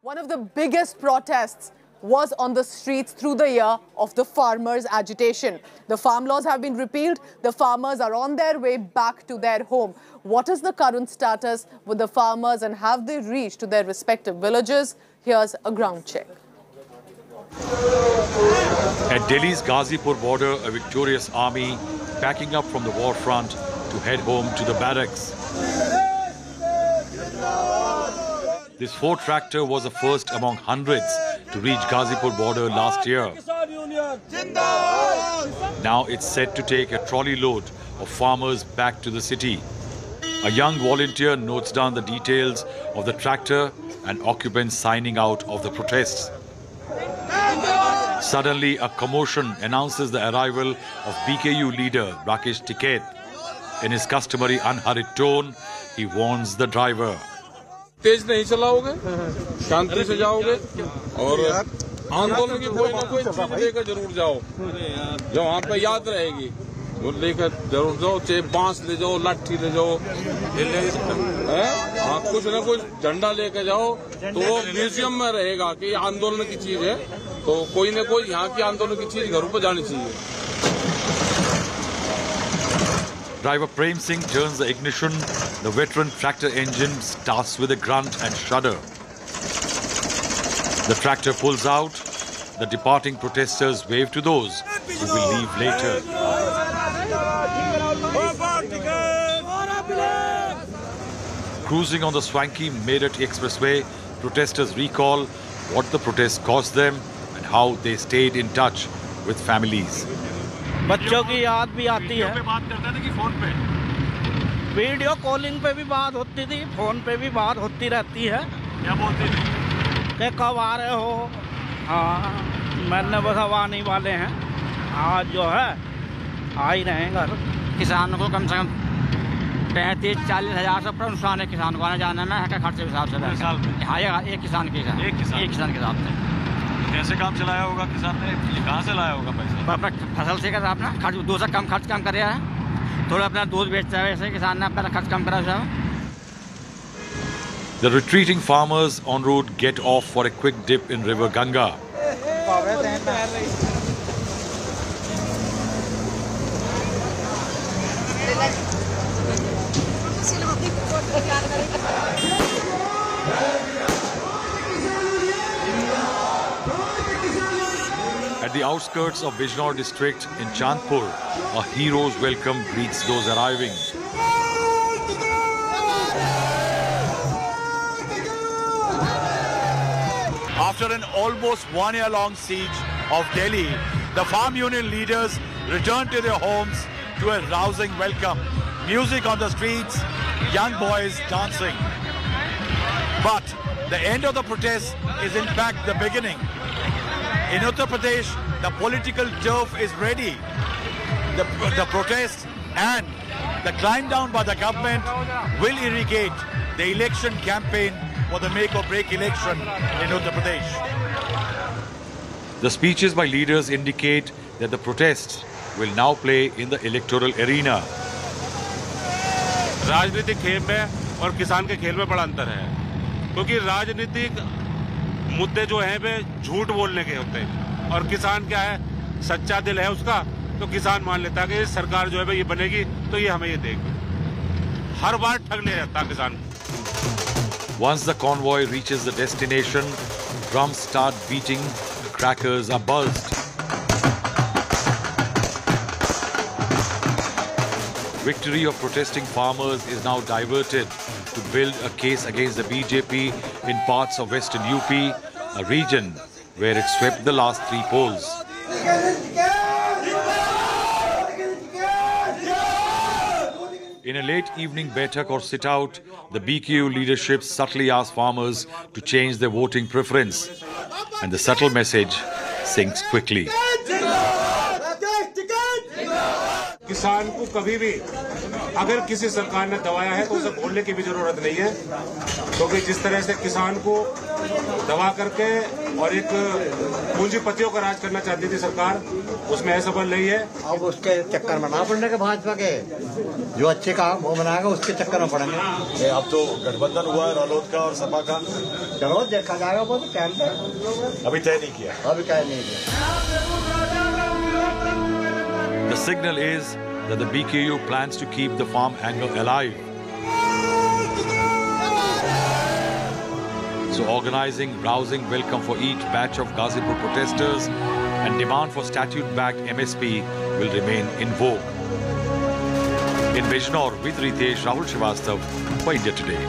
One of the biggest protests was on the streets through the year of the farmers' agitation. The farm laws have been repealed. The farmers are on their way back to their home. What is the current status with the farmers and have they reached to their respective villages? Here's a ground check. At Delhi's Ghazipur border, a victorious army packing up from the war front to head home to the barracks. This Ford tractor was a first among hundreds to reach Ghazipur border last year. Now it's set to take a trolley load of farmers back to the city. A young volunteer notes down the details of the tractor and occupants signing out of the protests. Suddenly, a commotion announces the arrival of BKU leader Rakesh Tiket. In his customary unhurried tone, he warns the driver. तेज नहीं चलाओगे, शांति से जाओगे और आंदोलन की कोई ना कोई चीज लेकर जरूर जाओ जो वहाँ पे याद रहेगी वो लेकर जरूर जाओ, चाहे बांस ले जाओ, लाठी ले जाओ, हाँ कुछ ना कुछ झंडा लेकर जाओ तो वो म्यूजियम में रहेगा कि आंदोलन की चीज है, तो कोई ना कोई यहाँ की आंदोलन की चीज घरों पर जानी चाहिए. Driver Prem Singh turns the ignition. The veteran tractor engine starts with a grunt and shudder. The tractor pulls out. The departing protesters wave to those who will leave later. Cruising on the swanky Meerut Expressway, protesters recall what the protest cost them and how they stayed in touch with families. बच्चों की याद भी आती है. बात करते थे कि फोन पे वीडियो कॉलिंग पे भी बात होती थी, फोन पे भी बात होती रहती है. क्या बोलते थे कि कब आ रहे हो? हाँ मैंने बस अब आने वाले हैं. आज जो है आ ही रहे हैं घर. किसानों को कम से कम 35-40 हज़ार से ऊपर नुकसान है किसान को आने जाने में है खर्चे के हिसाब से. साल में हाँ एक किसान के हिसाब से. कैसे काम चलाया होगा किसान ने? कहाँ से लाया होगा पैसा? अपना फसल से कर अपना खर्च दूसरा खर्च कम कर रहा है. थोड़ा अपना दूध बेचता है वैसे किसान ने अपना खर्च कम करा है. The retreating farmers en route get off for a quick dip in River Ganga. At the outskirts of Bijnor district in Chandpur, a hero's welcome greets those arriving. After an almost 1 year long siege of Delhi, the farm union leaders returned to their homes to a rousing welcome. Music on the streets, young boys dancing. But the end of the protest is in fact the beginning. In Uttar Pradesh, the political turf is ready. The protest and the climb down by the government will irrigate the election campaign for the make or break election in Uttar Pradesh. The speeches by leaders indicate that the protests will now play in the electoral arena. राजनीतिक खेल में और किसान के खेल में बड़ा अंतर है, क्योंकि राजनीतिक मुद्दे जो हैं वे झूठ बोलने के होते हैं और किसान क्या है सच्चा दिल है उसका, तो किसान मान लेता है कि सरकार जो है ये बनेगी तो ये हमें ये देगी. हर बार ठग ले जाता है किसान. Once the convoy reaches the destination, drums start beating, the crackers are buzzed. Victory of protesting farmers is now diverted to build a case against the BJP in parts of western UP, a region where it swept the last 3 polls. In a late evening baitak or sit-out, the BKU leadership subtly asked farmers to change their voting preference. And the subtle message sinks quickly. किसान को कभी भी अगर किसी सरकार ने दबाया है तो उसे बोलने की भी जरूरत नहीं है, क्योंकि जिस तरह से किसान को दबा करके और एक पूंजीपतियों का राज करना चाहती थी सरकार, उसमें असफल नहीं है। अब उसके चक्कर में ना पड़ने के भाजपा के जो अच्छे काम वो बनाएगा उसके चक्कर में पड़ेंगे। अब तो गठबंधन हुआ है रालोद का और सपा का, चलो देखा जाएगा, वो तो टाइम पे अभी तय नहीं किया। अभी तय नहीं किया। The signal is that the BKU plans to keep the farm angle alive. So organizing rousing welcome for each batch of Ghazipur protesters and demand for statute-backed MSP will remain in vogue. In Bijnor with Ritesh, Rahul Srivastav for India Today.